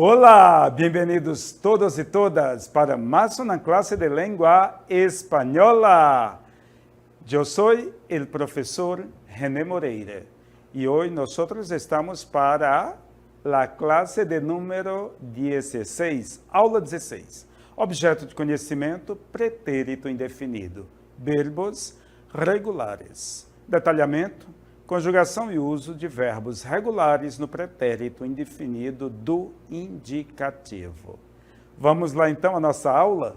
Olá, bem-vindos todos e todas para mais uma classe de língua espanhola. Eu sou o professor René Moreira e hoje nós estamos para a classe de número 16, aula 16. Objeto de conhecimento, pretérito indefinido, verbos regulares. Detalhamento, conjugação e uso de verbos regulares no pretérito indefinido do indicativo. Vamos lá então à nossa aula?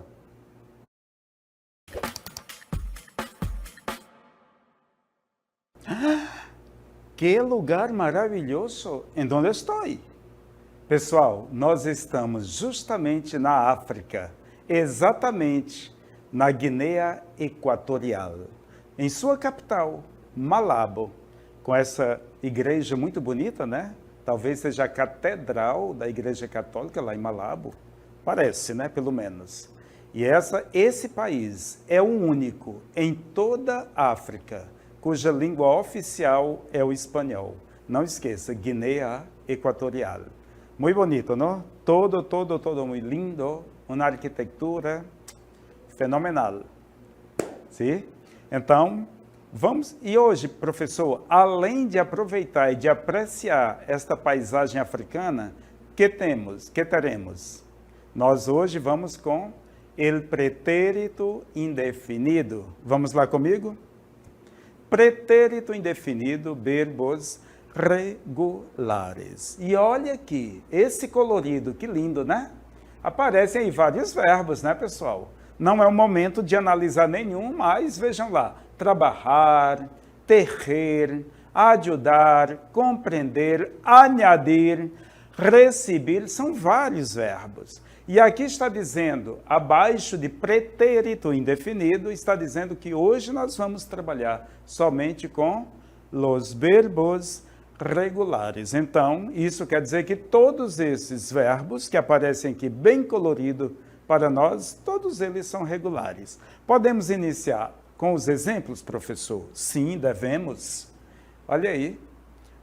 Que lugar maravilhoso! Em onde estou? Pessoal, nós estamos justamente na África, exatamente na Guiné Equatorial, em sua capital, Malabo, com essa igreja muito bonita, né? Talvez seja a catedral da Igreja Católica lá em Malabo. Parece, né? Pelo menos. E esse país é o único em toda a África cuja língua oficial é o espanhol. Não esqueça, Guiné Equatorial. Muito bonito, não? Todo muito lindo, uma arquitetura fenomenal. Sim? Então, vamos. E hoje, professor, além de aproveitar e de apreciar esta paisagem africana, que teremos? Nós hoje vamos com el pretérito indefinido. Vamos lá comigo? Pretérito indefinido, verbos regulares. E olha aqui, esse colorido, que lindo, né? Aparecem aí vários verbos, né, pessoal? Não é o momento de analisar nenhum, mas vejam lá. Trabalhar, tejer, ajudar, compreender, añadir, receber, são vários verbos. E aqui está dizendo, abaixo de pretérito indefinido, está dizendo que hoje nós vamos trabalhar somente com os verbos regulares. Então, isso quer dizer que todos esses verbos que aparecem aqui bem colorido para nós, todos eles são regulares. Podemos iniciar com os exemplos, professor? Sim, devemos. Olha aí.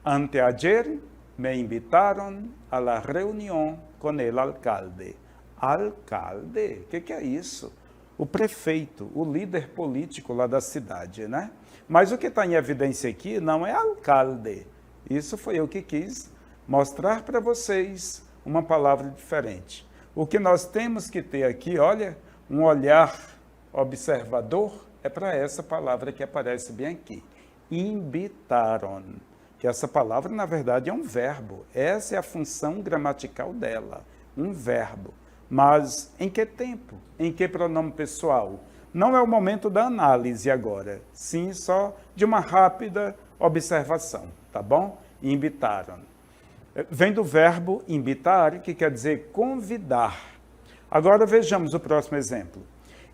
Anteayer me invitaram a la reunião con el alcalde. Alcalde? O que é isso? O prefeito, o líder político lá da cidade, né? Mas o que está em evidência aqui não é alcalde. Isso foi eu que quis mostrar para vocês uma palavra diferente. O que nós temos que ter aqui, olha, um olhar observador, é para essa palavra que aparece bem aqui. Invitaram. Que essa palavra, na verdade, é um verbo. Essa é a função gramatical dela. Um verbo. Mas em que tempo? Em que pronome pessoal? Não é o momento da análise agora. Sim, só de uma rápida observação. Tá bom? Invitaram. Vem do verbo invitar, que quer dizer convidar. Agora vejamos o próximo exemplo.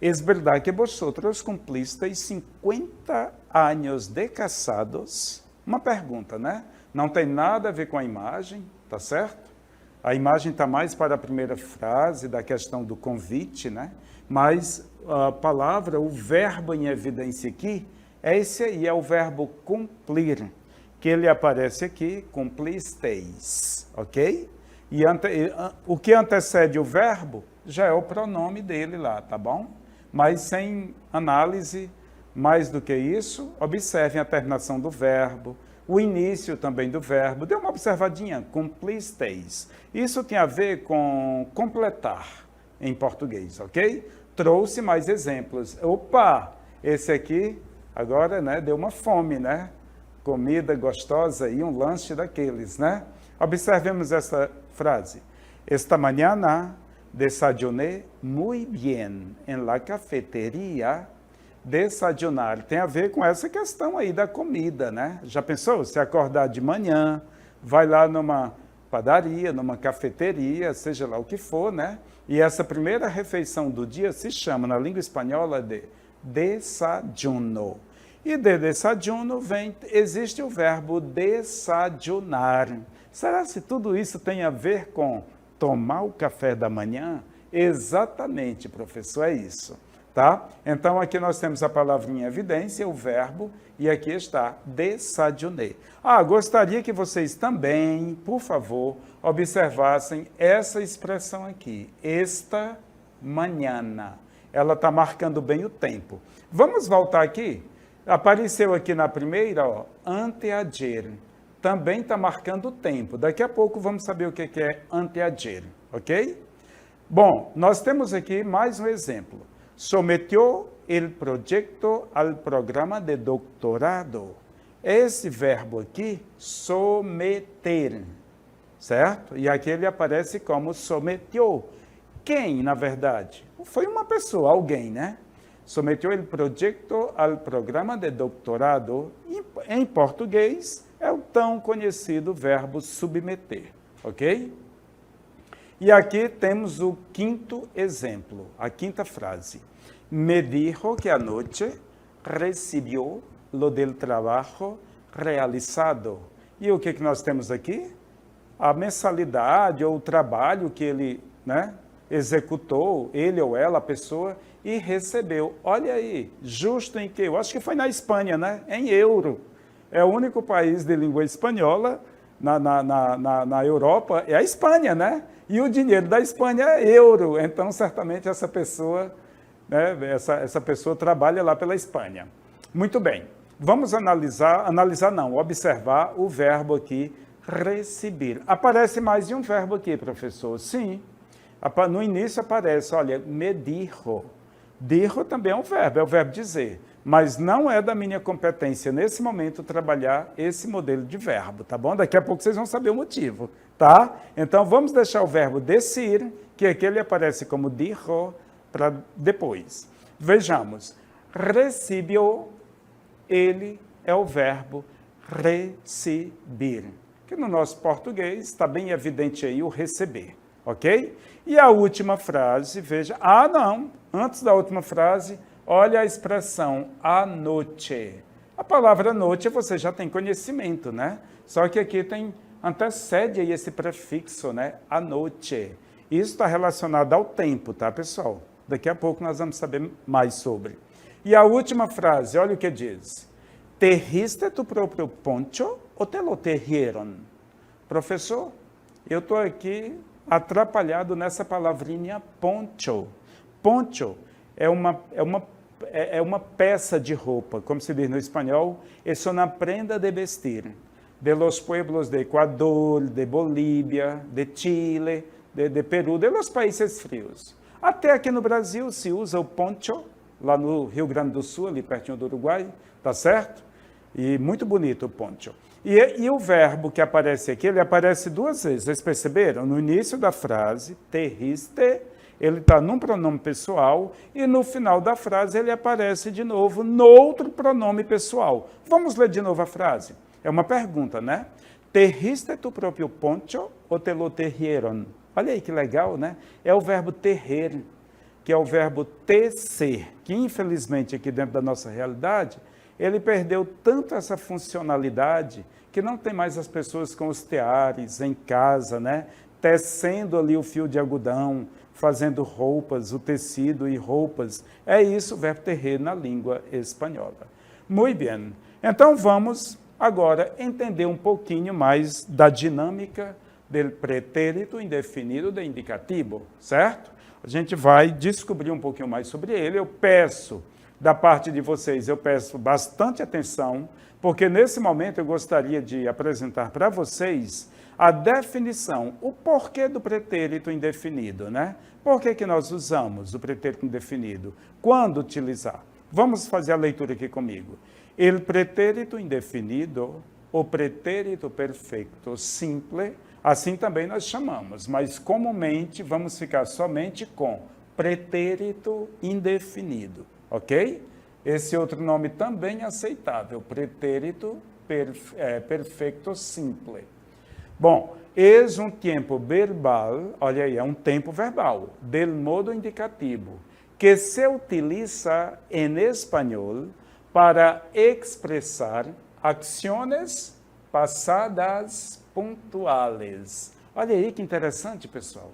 Es verdad que vosotros cumplisteis 50 anos de casados? Uma pergunta, né? Não tem nada a ver com a imagem, tá certo? A imagem está mais para a primeira frase da questão do convite, né? Mas a palavra, o verbo em evidência aqui, é esse aí, é o verbo cumprir, que ele aparece aqui, cumplisteis, ok? E o que antecede o verbo já é o pronome dele lá, tá bom? Mas sem análise, mais do que isso, observem a terminação do verbo, o início também do verbo. Dê uma observadinha, cumplisteis. Isso tem a ver com completar em português, ok? Trouxe mais exemplos. Opa, esse aqui agora, né, deu uma fome, né? Comida gostosa e um lanche daqueles, né? Observemos essa frase. Esta mañana desayuné muy bien en la cafetería. Desayunar tem a ver com essa questão aí da comida, né? Já pensou? Se acordar de manhã, vai lá numa padaria, numa cafeteria, seja lá o que for, né? E essa primeira refeição do dia se chama, na língua espanhola, de desayuno. E de desayuno existe o verbo desayunar. Será que tudo isso tem a ver com tomar o café da manhã? Exatamente, professor, é isso. Tá? Então, aqui nós temos a palavrinha em evidência, o verbo, e aqui está, desayuné. Gostaria que vocês também, por favor, observassem essa expressão aqui, esta mañana. Ela está marcando bem o tempo. Vamos voltar aqui? Apareceu aqui na primeira, ó, anteayer. Também está marcando o tempo. Daqui a pouco vamos saber o que é anteayer, ok? Bom, nós temos aqui mais um exemplo. Sometió el proyecto al programa de doctorado. Esse verbo aqui, someter, certo? E aqui ele aparece como sometió. Quem, na verdade? Foi uma pessoa, alguém, né? Sometió el proyecto al programa de doctorado. Em português, é o tão conhecido verbo submeter, ok? E aqui temos o quinto exemplo, a quinta frase. Me dijo que anoche recibió lo del trabajo realizado. E o que nós temos aqui? A mensalidade ou o trabalho que ele, né, executou, ele ou ela, a pessoa, e recebeu. Olha aí, justo em que? Eu acho que foi na Espanha, né? Em euro. É o único país de língua espanhola na Europa, é a Espanha, né? E o dinheiro da Espanha é euro. Então, certamente, essa pessoa, né, essa pessoa trabalha lá pela Espanha. Muito bem. Vamos observar o verbo aqui, receber. Aparece mais de um verbo aqui, professor? Sim. No início aparece, olha, me dijo. Dijo também é um verbo, é o verbo dizer. Mas não é da minha competência, nesse momento, trabalhar esse modelo de verbo, tá bom? Daqui a pouco vocês vão saber o motivo, tá? Então, vamos deixar o verbo decir, que aqui ele aparece como dijo, para depois. Vejamos. Recibió, ele é o verbo receber, que no nosso português está bem evidente aí o receber, ok? E a última frase, veja, antes da última frase, olha a expressão anoche. A palavra noite você já tem conhecimento, né? Só que aqui antecede aí esse prefixo, né? Anoche. Isso está relacionado ao tempo, tá, pessoal? Daqui a pouco nós vamos saber mais sobre. E a última frase, olha o que diz. Tejiste tu próprio poncho ou te lo tejieron? Professor, eu estou aqui atrapalhado nessa palavrinha poncho. Poncho é uma peça de roupa, como se diz no espanhol, es una prenda de vestir, de los pueblos de Ecuador, de Bolívia, de Chile, de Peru, de los países frios. Até aqui no Brasil se usa o poncho, lá no Rio Grande do Sul, ali pertinho do Uruguai, tá certo? E muito bonito o poncho. E o verbo que aparece aqui, ele aparece duas vezes, vocês perceberam? No início da frase, tejiste, ele está num pronome pessoal, e no final da frase ele aparece de novo no outro pronome pessoal. Vamos ler de novo a frase? É uma pergunta, né? Tejiste tu próprio poncho ou te lo tejieron? Olha aí que legal, né? É o verbo tejer, que é o verbo tecer, que infelizmente aqui dentro da nossa realidade, ele perdeu tanto essa funcionalidade que não tem mais as pessoas com os teares em casa, né? Tecendo ali o fio de algodão, fazendo roupas, o tecido e roupas. É isso o verbo tejer na língua espanhola. Muito bem. Então vamos agora entender um pouquinho mais da dinâmica do pretérito indefinido de indicativo, certo? A gente vai descobrir um pouquinho mais sobre ele. Eu peço, da parte de vocês, bastante atenção, porque nesse momento eu gostaria de apresentar para vocês a definição, o porquê do pretérito indefinido, né? Por que nós usamos o pretérito indefinido? Quando utilizar? Vamos fazer a leitura aqui comigo. El pretérito indefinido, o pretérito perfeito simple, assim também nós chamamos, mas comumente vamos ficar somente com pretérito indefinido, ok? Esse outro nome também é aceitável, pretérito perfeito simple. Bom, es um tempo verbal, olha aí, é um tempo verbal, del modo indicativo, que se utiliza em espanhol para expressar acciones passadas pontuales. Olha aí que interessante, pessoal.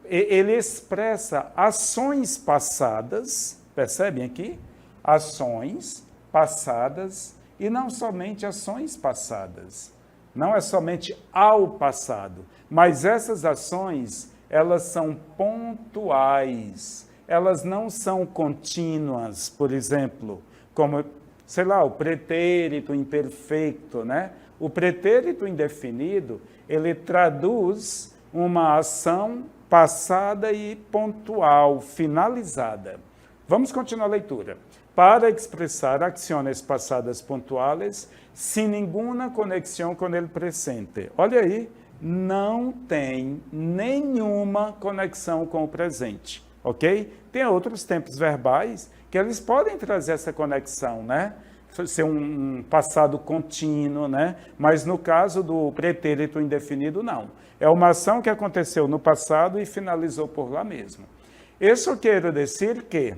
Ele expressa ações passadas, percebem aqui? Ações passadas, e não somente ações passadas, não é somente ao passado, mas essas ações, elas são pontuais, elas não são contínuas, por exemplo, como, sei lá, o pretérito imperfeito, né? O pretérito indefinido, ele traduz uma ação passada e pontual, finalizada. Vamos continuar a leitura. Para expressar acciones passadas pontuales, sem nenhuma conexão com o presente. Olha aí, não tem nenhuma conexão com o presente, ok? Tem outros tempos verbais que eles podem trazer essa conexão, né? Ser um passado contínuo, né? Mas no caso do pretérito indefinido, não. É uma ação que aconteceu no passado e finalizou por lá mesmo. Isso quer dizer que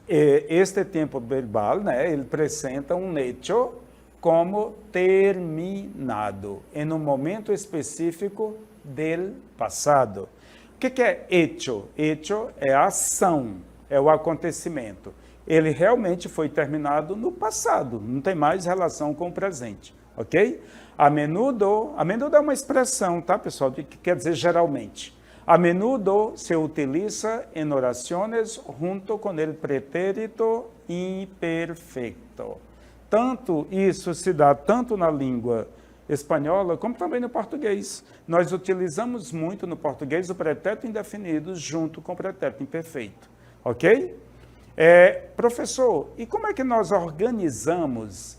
este tempo verbal, né, ele apresenta um hecho como terminado, em um momento específico do passado. O que é hecho? Hecho é a ação, é o acontecimento. Ele realmente foi terminado no passado, não tem mais relação com o presente, ok? A menudo é uma expressão, tá, pessoal, que quer dizer geralmente. A menudo se utiliza em orações junto com o pretérito imperfeito. Tanto isso se dá tanto na língua espanhola como também no português. Nós utilizamos muito no português o pretérito indefinido junto com o pretérito imperfeito, ok? Professor, e como é que nós organizamos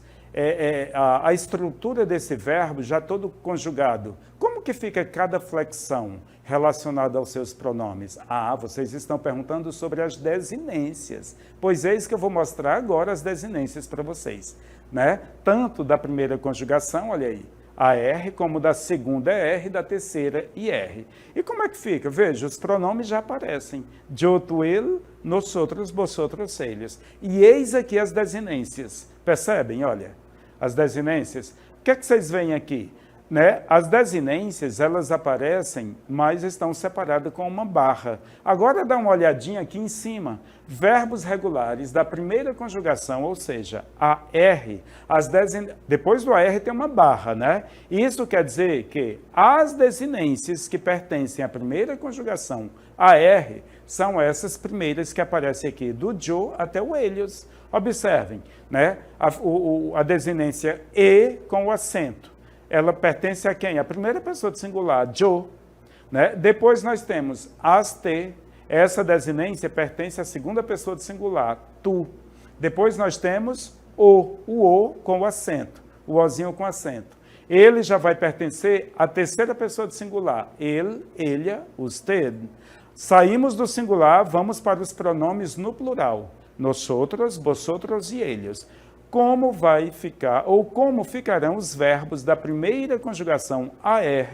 a estrutura desse verbo já todo conjugado? Como que fica cada flexão relacionada aos seus pronomes? Vocês estão perguntando sobre as desinências. Pois é isso que eu vou mostrar agora, as desinências para vocês, né? Tanto da primeira conjugação, olha aí, AR, como da segunda R, da terceira IR. E como é que fica? Veja, os pronomes já aparecem. Yo, tu, él, nosotros, vosotros, ellos. E eis aqui as desinências. Percebem? Olha, as desinências. O que é que vocês veem aqui? Né? As desinências, elas aparecem, mas estão separadas com uma barra. Agora dá uma olhadinha aqui em cima. Verbos regulares da primeira conjugação, ou seja, AR, depois do AR tem uma barra, né? Isso quer dizer que as desinências que pertencem à primeira conjugação AR são essas primeiras que aparecem aqui, do yo até o ellos. Observem, né? A desinência E com o acento. Ela pertence a quem? A primeira pessoa do singular, yo. Né? Depois nós temos as te. Essa desinência pertence à segunda pessoa do singular, tu. Depois nós temos o com o acento, o ozinho com acento. Ele já vai pertencer à terceira pessoa do singular, ele, ella, usted. Saímos do singular, vamos para os pronomes no plural, nosotros, vosotros e ellos. Como vai ficar, ou como ficarão os verbos da primeira conjugação AR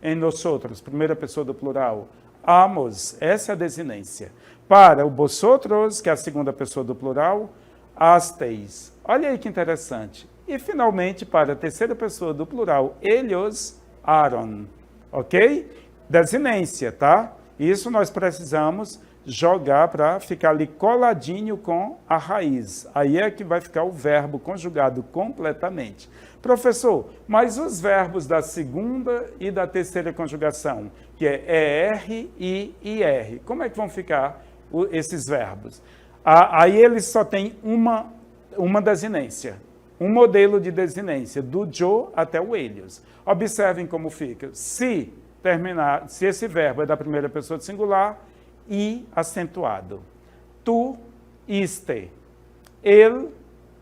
em nosotros, primeira pessoa do plural, amos, essa é a desinência. Para o vosotros, que é a segunda pessoa do plural, asteis. Olha aí que interessante. E, finalmente, para a terceira pessoa do plural, ellos, Aaron. Ok? Desinência, tá? Isso nós precisamos jogar para ficar ali coladinho com a raiz. Aí é que vai ficar o verbo conjugado completamente. Professor, mas os verbos da segunda e da terceira conjugação, que é ER e IR, como é que vão ficar esses verbos? Aí eles só têm uma desinência, um modelo de desinência, do yo até o ellos. Observem como fica. Se esse verbo é da primeira pessoa do singular, I acentuado. Tu, iste. El,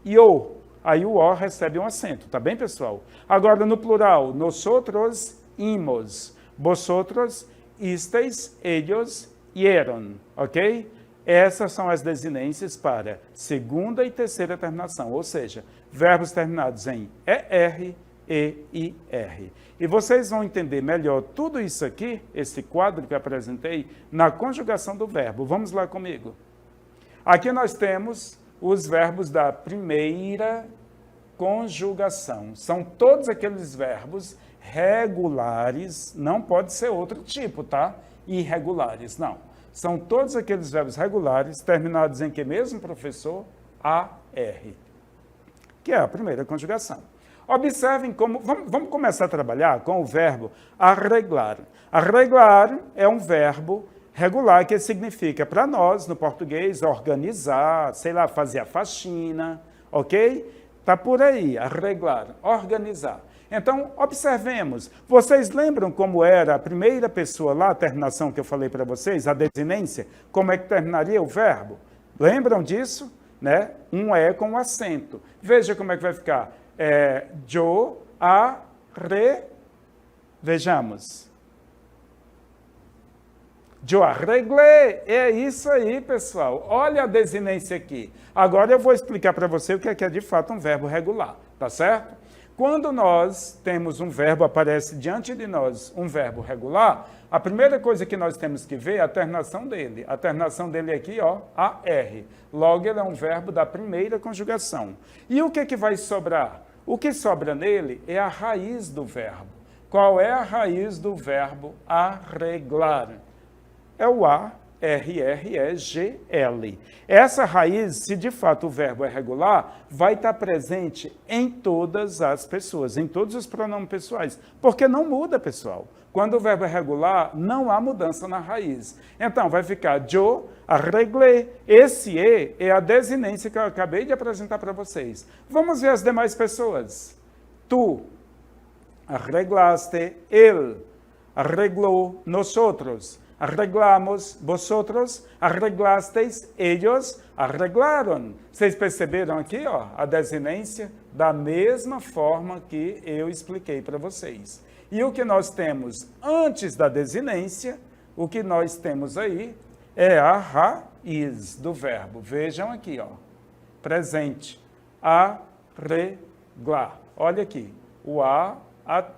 yo. Aí o O recebe um acento, tá bem, pessoal? Agora, no plural, nosotros, imos. Vosotros, isteis, ellos, hieron. Ok? Essas são as desinências para segunda e terceira terminação, ou seja, verbos terminados em ER, E-I-R. E vocês vão entender melhor tudo isso aqui, esse quadro que eu apresentei, na conjugação do verbo. Vamos lá comigo. Aqui nós temos os verbos da primeira conjugação. São todos aqueles verbos regulares, não pode ser outro tipo, tá? Irregulares, não. São todos aqueles verbos regulares, terminados em que mesmo, professor? AR, que é a primeira conjugação. Observem como... Vamos começar a trabalhar com o verbo arreglar. Arreglar é um verbo regular que significa, para nós, no português, organizar, sei lá, fazer a faxina, ok? Está por aí, arreglar, organizar. Então, observemos. Vocês lembram como era a primeira pessoa lá, a terminação que eu falei para vocês, a desinência? Como é que terminaria o verbo? Lembram disso? Né? Um E com acento. Veja como é que vai ficar. Yo Vejamos. Yo arreglé. É isso aí, pessoal. Olha a desinência aqui. Agora eu vou explicar para você o que é de fato um verbo regular, tá certo? Quando nós temos um verbo, aparece diante de nós um verbo regular, a primeira coisa que nós temos que ver é a terminação dele. A terminação dele aqui, ó, AR. Logo, ele é um verbo da primeira conjugação. E o que vai sobrar? O que sobra nele é a raiz do verbo. Qual é a raiz do verbo arreglar? É o A-R-R-E-G-L. Essa raiz, se de fato o verbo é regular, vai estar presente em todas as pessoas, em todos os pronomes pessoais, porque não muda, pessoal. Quando o verbo é regular, não há mudança na raiz. Então, vai ficar yo arreglé. Esse E é a desinência que eu acabei de apresentar para vocês. Vamos ver as demais pessoas. Tu arreglaste, él arregló, nosotros arreglamos, vosotros arreglasteis, ellos arreglaram. Vocês perceberam aqui, ó, a desinência da mesma forma que eu expliquei para vocês. E o que nós temos antes da desinência, o que nós temos aí é a raiz do verbo. Vejam aqui, ó, presente, arreglar. Olha aqui, o A,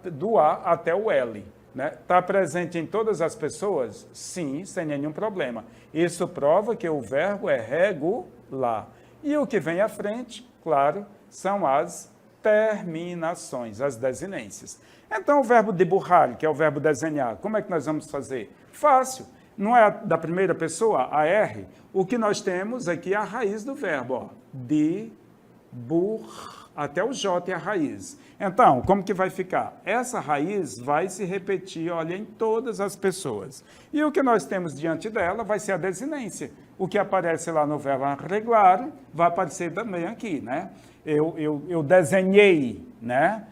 do A até o L. Está presente em todas as pessoas? Sim, sem nenhum problema. Isso prova que o verbo é regular. E o que vem à frente, claro, são as terminações, as desinências. Então, o verbo dibujar, que é o verbo desenhar, como é que nós vamos fazer? Fácil. Não é da primeira pessoa, a R? O que nós temos aqui é a raiz do verbo, ó. Dibur, até o J é a raiz. Então, como que vai ficar? Essa raiz vai se repetir, olha, em todas as pessoas. E o que nós temos diante dela vai ser a desinência. O que aparece lá no verbo arreglar vai aparecer também aqui, né? Eu desenhei, né?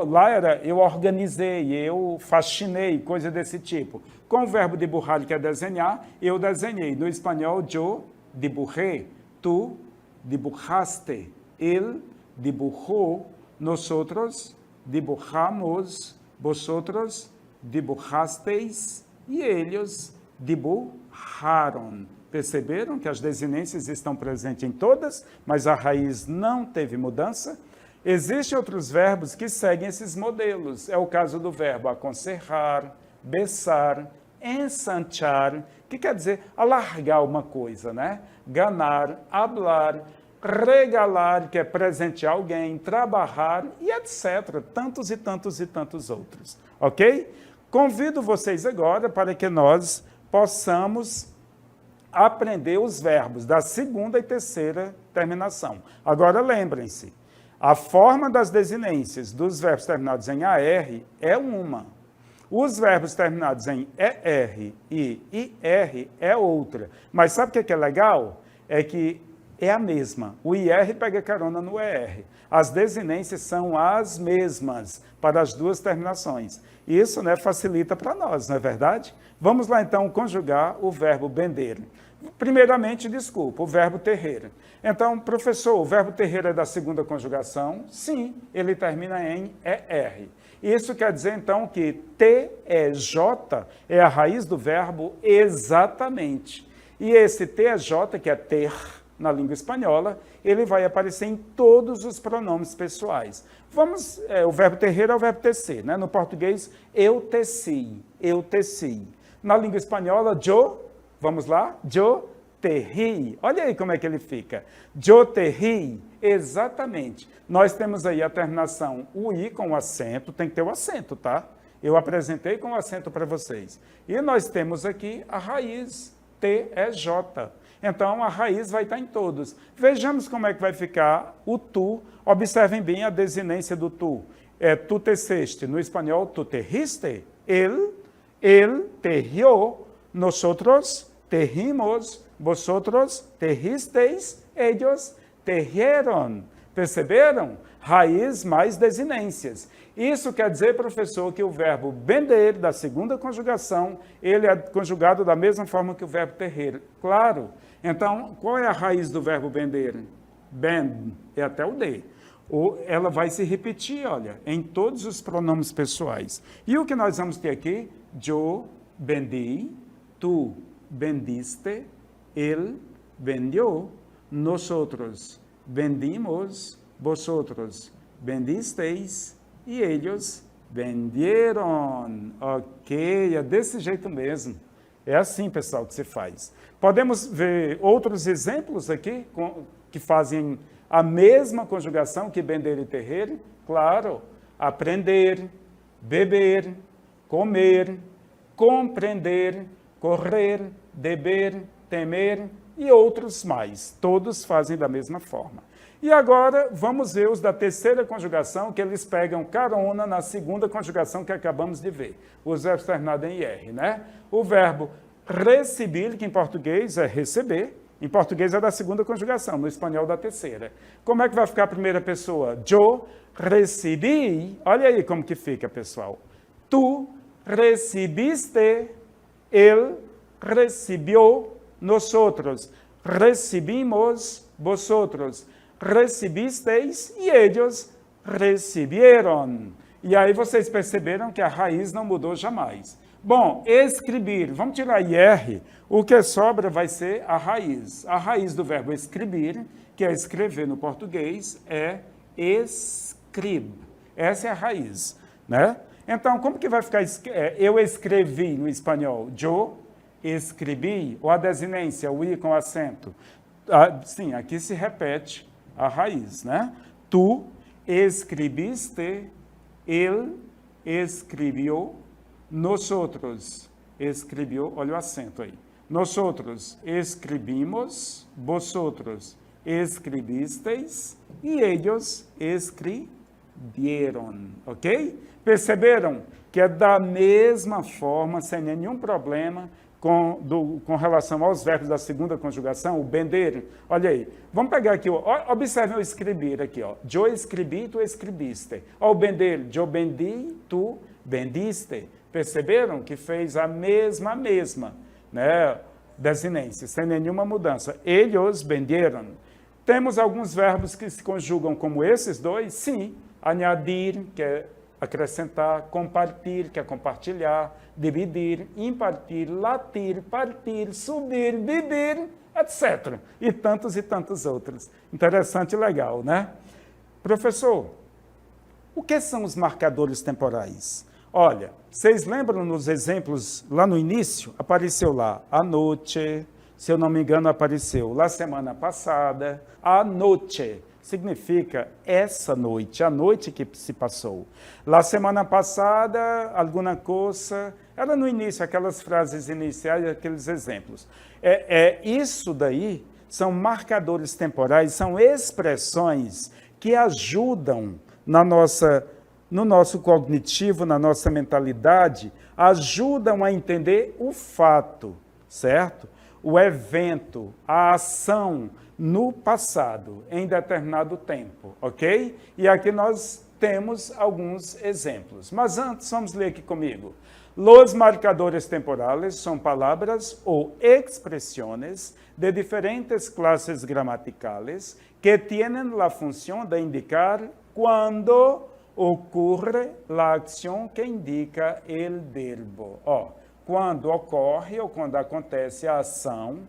Lá era eu organizei, eu faxinei, coisa desse tipo. Com o verbo dibujar, que é desenhar, eu desenhei. No espanhol, yo dibujé, tu dibujaste, él dibujó, nosotros dibujamos, vosotros dibujasteis e eles dibujaram. Perceberam que as desinências estão presentes em todas, mas a raiz não teve mudança? Existem outros verbos que seguem esses modelos. É o caso do verbo aconselhar, besar, ensanchar, que quer dizer alargar uma coisa, né? Ganar, hablar, regalar, que é presentear alguém, trabalhar e etc. Tantos e tantos e tantos outros. Ok? Convido vocês agora para que nós possamos aprender os verbos da segunda e terceira terminação. Agora lembrem-se, a forma das desinências dos verbos terminados em AR é uma. Os verbos terminados em ER e IR é outra. Mas sabe o que é legal? É que é a mesma. O IR pega carona no ER. As desinências são as mesmas para as duas terminações. Isso, né, facilita para nós, não é verdade? Vamos lá, então, conjugar o verbo bender. Primeiramente, desculpa, o verbo terrer. Então, professor, o verbo terrer é da segunda conjugação? Sim, ele termina em ER. Isso quer dizer, então, que TEJ é a raiz do verbo exatamente. E esse TEJ, que é ter, na língua espanhola, ele vai aparecer em todos os pronomes pessoais. O verbo terrer é o verbo tecer, né? No português, eu teci, eu teci. Na língua espanhola, yo, vamos lá, yo terri. Olha aí como é que ele fica. Yo terri, exatamente. Nós temos aí a terminação UI com acento, tem que ter o acento, tá? Eu apresentei com o acento para vocês. E nós temos aqui a raiz TEJ. Então, a raiz vai estar em todos. Vejamos como é que vai ficar o tu. Observem bem a desinência do tu. Tu teceste, no espanhol, tu tejiste. Él tejió, nosotros tejimos, vosotros tejisteis, ellos tejieron. Perceberam? Raiz mais desinências. Isso quer dizer, professor, que o verbo bender, da segunda conjugação, ele é conjugado da mesma forma que o verbo tejer. Claro. Então, qual é a raiz do verbo bender? Ben, é até o D. Ou ela vai se repetir, olha, em todos os pronomes pessoais. E o que nós vamos ter aqui? Yo bendi, tu bendiste, él vendió, nosotros vendimos, vosotros vendisteis e ellos vendieron. Ok, é desse jeito mesmo. É assim, pessoal, que se faz. Podemos ver outros exemplos aqui que fazem a mesma conjugação que vender e tejer? Claro, aprender, beber, comer, compreender, correr, beber, temer e outros mais. Todos fazem da mesma forma. E agora vamos ver os da terceira conjugação, que eles pegam carona na segunda conjugação que acabamos de ver. Os verbos terminados em IR, né? O verbo receber, que em português é receber, em português é da segunda conjugação, no espanhol da terceira. Como é que vai ficar a primeira pessoa? Yo recebi, olha aí como que fica, pessoal. Tu recibiste, él recibió, nosotros recibimos, vosotros recibisteis e ellos recibieron. E aí vocês perceberam que a raiz não mudou jamais. Bom, escrever, vamos tirar IR, o que sobra vai ser a raiz. A raiz do verbo escrever, que é escrever no português, é escrib. Essa é a raiz, né? Então, como que vai ficar eu escrevi no espanhol? Yo escrevi, ou a desinência, o i com acento. Sim, aqui se repete a raiz, né? Tu escreviste, él escrevió, nosotros escrevió, olha o acento aí. Nosotros escrevimos, vosotros escrevisteis e ellos escrevieron, ok? Perceberam que é da mesma forma, sem nenhum problema, com relação aos verbos da segunda conjugação, o bender. Olha aí, vamos pegar aqui, observem o escrever aqui, ó. Yo escrevi, tu escreviste. O bender, yo bendi, tu bendiste. Perceberam que fez a mesma, né, desinência, sem nenhuma mudança. Eles venderam. Temos alguns verbos que se conjugam como esses dois? Sim. Añadir, que é acrescentar, compartilhar, que é compartilhar, dividir, impartir, latir, partir, subir, beber, etc. E tantos outros. Interessante e legal, né? Professor, o que são os marcadores temporais? Olha, vocês lembram nos exemplos, lá no início, apareceu lá a noite, se eu não me engano, apareceu lá semana passada, a noite. Significa essa noite, a noite que se passou. Lá semana passada, alguma coisa, era no início, aquelas frases iniciais, aqueles exemplos. Isso daí são marcadores temporais, são expressões que ajudam no nosso cognitivo, na nossa mentalidade, ajudam a entender o fato, certo? O evento, a ação, no passado, em determinado tempo, ok? E aqui nós temos alguns exemplos. Mas antes, vamos ler aqui comigo. Los marcadores temporales son palabras o expresiones de diferentes clases gramaticales que tienen la función de indicar cuando ocurre la acción que indica el verbo. Quando ocorre ou quando acontece a ação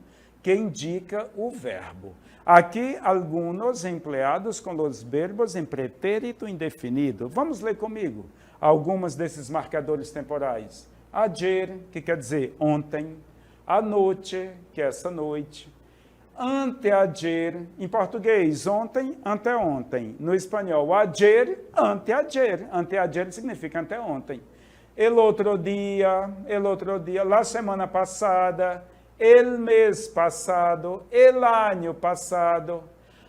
que indica o verbo. Aqui, alguns empleados com os verbos em pretérito indefinido. Vamos ler comigo alguns desses marcadores temporais. Ayer, que quer dizer ontem. Anoche, que é essa noite. Anteayer, em português, ontem, anteontem. No espanhol, ayer, anteayer. Anteayer significa anteontem. El outro dia, la semana passada, el mes pasado, el año pasado,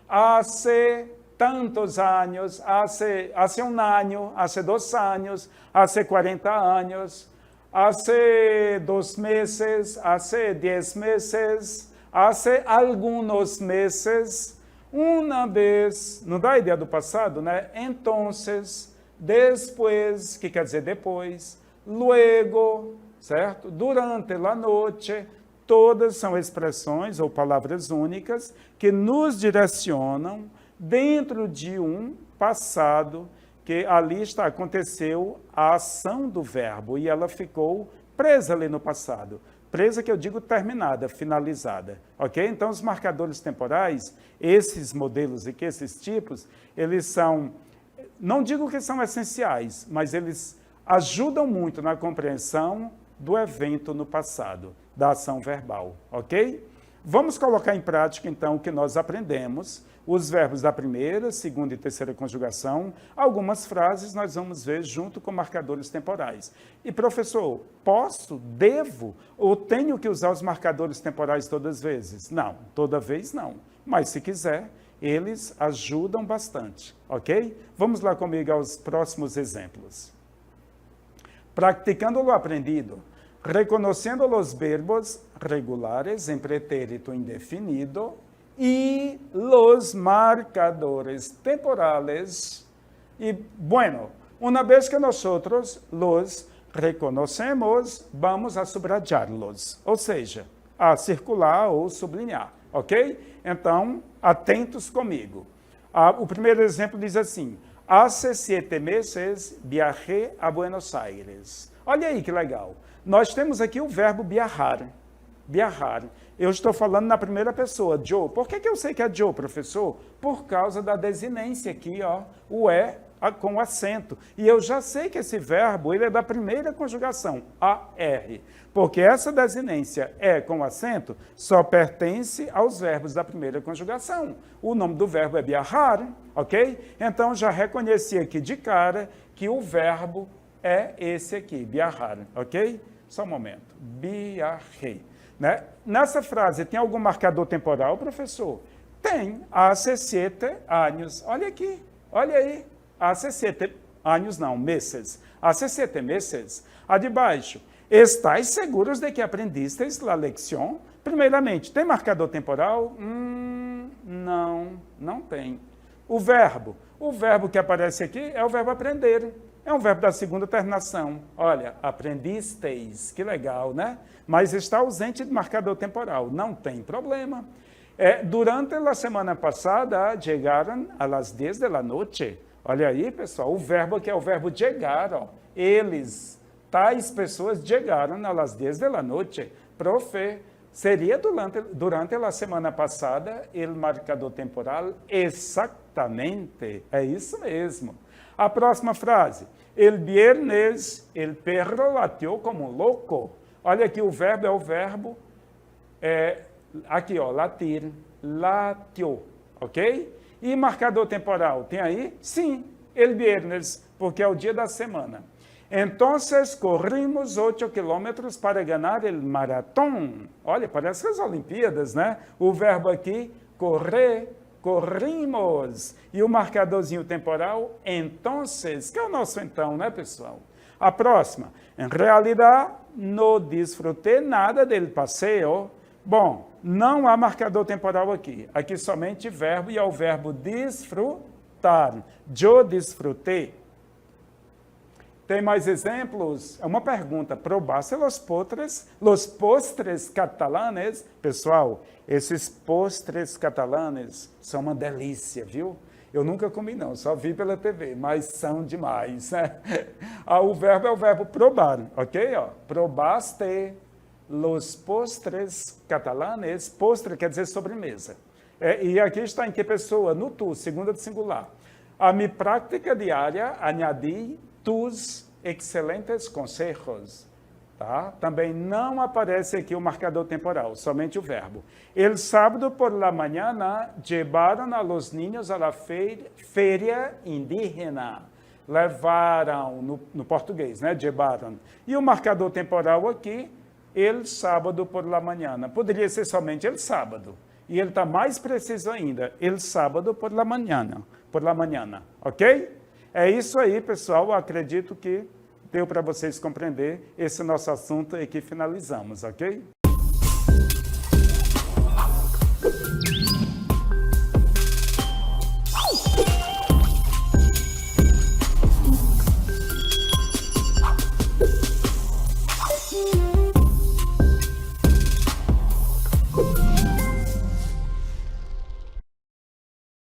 hace tantos años, hace un año, hace 2 años, hace 40 años, hace 2 meses, hace 10 meses, hace algunos meses, uma vez, não dá ideia do passado, né? Entonces, después, que quer dizer depois, luego, certo? Durante la noche, todas são expressões ou palavras únicas que nos direcionam dentro de um passado que ali aconteceu a ação do verbo e ela ficou presa ali no passado. Presa que eu digo terminada, finalizada, ok? Então, os marcadores temporais, esses modelos e esses tipos, eles são, não digo que são essenciais, mas eles ajudam muito na compreensão do evento no passado, da ação verbal, ok? Vamos colocar em prática, então, o que nós aprendemos, os verbos da primeira, segunda e terceira conjugação, algumas frases nós vamos ver junto com marcadores temporais. E, professor, posso, devo ou tenho que usar os marcadores temporais todas as vezes? Não, toda vez não. Mas, se quiser, eles ajudam bastante, ok? Vamos lá comigo aos próximos exemplos. Practicando lo aprendido, reconociendo los verbos regulares en pretérito indefinido y los marcadores temporales. Y bueno, una vez que nosotros los reconocemos, vamos a subrayarlos, ou seja, a circular ou sublinhar, ok? Então, atentos comigo. O primeiro exemplo diz assim, hace 7 meses viajé a Buenos Aires. Olha aí que legal. Nós temos aqui o verbo viajar. Viajar. Eu estou falando na primeira pessoa, Joe. Por que eu sei que é Joe, professor? Por causa da desinência aqui, ó, o é com acento. E eu já sei que esse verbo ele é da primeira conjugação, AR. Porque essa desinência é com acento só pertence aos verbos da primeira conjugação. O nome do verbo é viajar, ok? Então, já reconheci aqui de cara que o verbo é esse aqui, viajar, ok? Só um momento. Viajei. Né? Nessa frase, tem algum marcador temporal, professor? Tem. Hace 7 anos. Olha aqui. Olha aí. Hace 7 anos, não, meses. Hace 7 meses. A de baixo. Estais seguros de que aprendisteis la lección? Primeiramente, tem marcador temporal? Não, não tem. O verbo que aparece aqui é o verbo aprender. É um verbo da segunda terminação. Olha, aprendisteis, que legal, né? Mas está ausente de marcador temporal. Não tem problema. Durante a semana passada, chegaram a las 10 da noite. Olha aí, pessoal, o verbo aqui é o verbo chegar, ó. Eles, tais pessoas, chegaram a las 10 da noite. Profe, seria durante a semana passada o marcador temporal? Exatamente, é isso mesmo. A próxima frase. El viernes, el perro latió como louco. Olha aqui, o verbo é o verbo, aqui, ó, latir, latió, ok? E marcador temporal, tem aí? Sim, el viernes, porque é o dia da semana. Entonces, corrimos 8 quilômetros para ganhar el maratón. Olha, parece que as Olimpíadas, né? O verbo aqui, correr, corrimos. E o marcadorzinho temporal, entonces, que é o nosso então, né, pessoal? A próxima. Em realidade, não desfrutei nada del passeio. Bom, não há marcador temporal aqui. Aqui somente verbo e é o verbo desfrutar. Eu desfrutei. Tem mais exemplos? É uma pergunta. Probaste los postres catalanes? Pessoal, esses postres catalanes são uma delícia, viu? Eu nunca comi não, só vi pela TV, mas são demais, né? O verbo é o verbo probar, ok? Ó, probaste los postres catalanes. Postre quer dizer sobremesa. E aqui está em que pessoa? No tu, segunda de singular. A minha prática diária, añadi tus excelentes consejos. Tá? Também não aparece aqui o marcador temporal, somente o verbo. El sábado por la mañana llevaron a los niños a la feria indígena. Levaram, no português, né? Llevaram. E o marcador temporal aqui, el sábado por la mañana. Poderia ser somente el sábado. E ele está mais preciso ainda, el sábado por la mañana, ok? É isso aí, pessoal. Eu acredito que deu para vocês compreender esse nosso assunto e que finalizamos, ok?